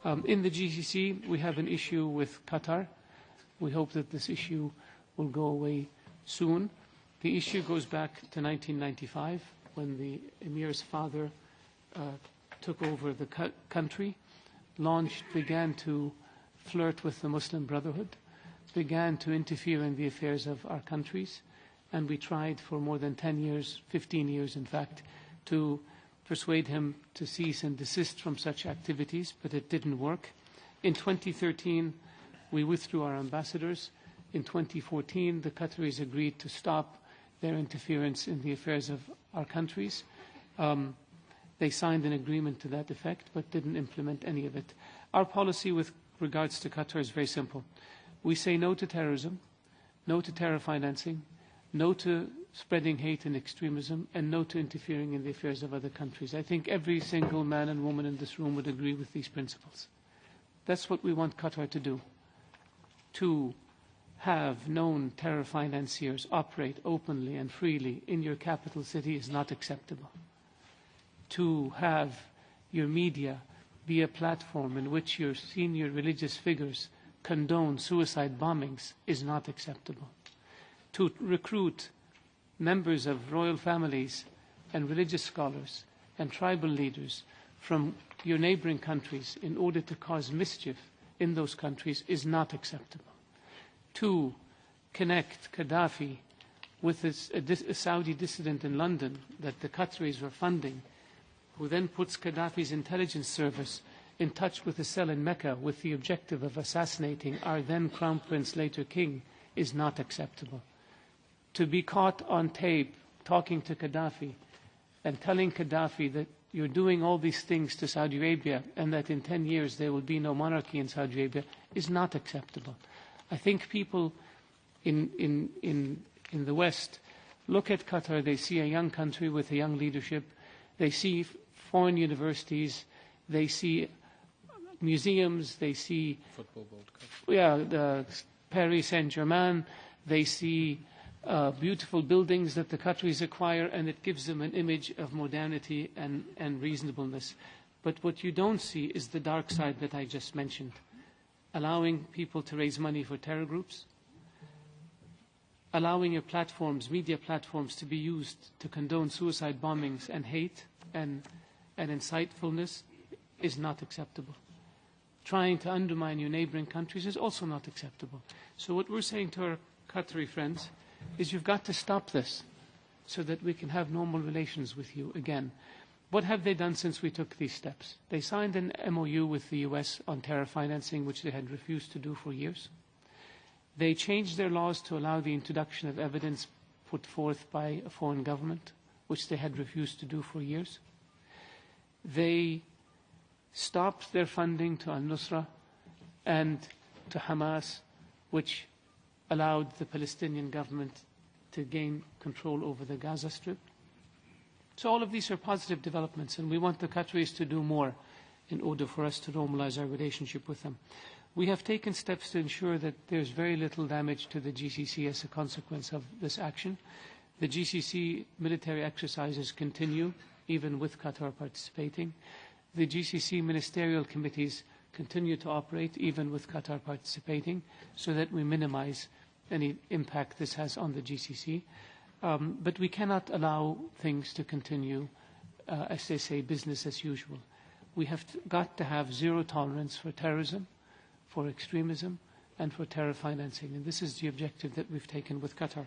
In the GCC, we have an issue with Qatar. We hope that this issue will go away soon. The issue goes back to 1995, when the Emir's father took over the country, began to flirt with the Muslim Brotherhood, began to interfere in the affairs of our countries, and we tried for more than 10 years, 15 years in fact, to persuade him to cease and desist from such activities, but it didn't work. In 2013, we withdrew our ambassadors. In 2014, the Qataris agreed to stop their interference in the affairs of our countries. They signed an agreement to that effect, but didn't implement any of it. Our policy with regards to Qatar is very simple. We say no to terrorism, no to terror financing, no to spreading hate and extremism, and no to interfering in the affairs of other countries. I think every single man and woman in this room would agree with these principles. That's what we want Qatar to do. To have known terror financiers operate openly and freely in your capital city is not acceptable. To have your media be a platform in which your senior religious figures condone suicide bombings is not acceptable. To recruit members of royal families and religious scholars and tribal leaders from your neighboring countries in order to cause mischief in those countries is not acceptable. To connect Gaddafi with a Saudi dissident in London that the Qataris were funding, who then puts Gaddafi's intelligence service in touch with a cell in Mecca with the objective of assassinating our then Crown Prince, later King, is not acceptable. To be caught on tape talking to Gaddafi and telling Gaddafi that you're doing all these things to Saudi Arabia and that in 10 years there will be no monarchy in Saudi Arabia is not acceptable. I think people in the West look at Qatar, they see a young country with a young leadership, they see foreign universities, they see museums, they see Football World Cup. The Paris Saint-Germain, they see beautiful buildings that the Qataris acquire, and it gives them an image of modernity and reasonableness. But what you don't see is the dark side that I just mentioned. Allowing people to raise money for terror groups, allowing your platforms, media platforms, to be used to condone suicide bombings and hate and insightfulness is not acceptable. Trying to undermine your neighboring countries is also not acceptable. So what we're saying to our Qatari friends is you've got to stop this so that we can have normal relations with you again. What have they done since we took these steps? They signed an MOU with the US on terror financing, which they had refused to do for years. They changed their laws to allow the introduction of evidence put forth by a foreign government, which they had refused to do for years. They stopped their funding to al-Nusra and to Hamas, which allowed the Palestinian government to gain control over the Gaza Strip. So all of these are positive developments, and we want the Qataris to do more in order for us to normalize our relationship with them. We have taken steps to ensure that there's very little damage to the GCC as a consequence of this action. The GCC military exercises continue, even with Qatar participating. The GCC ministerial committees continue to operate, even with Qatar participating, so that we minimize any impact this has on the GCC. But we cannot allow things to continue, as they say, business as usual. We have got to have zero tolerance for terrorism, for extremism, and for terror financing. And this is the objective that we've taken with Qatar.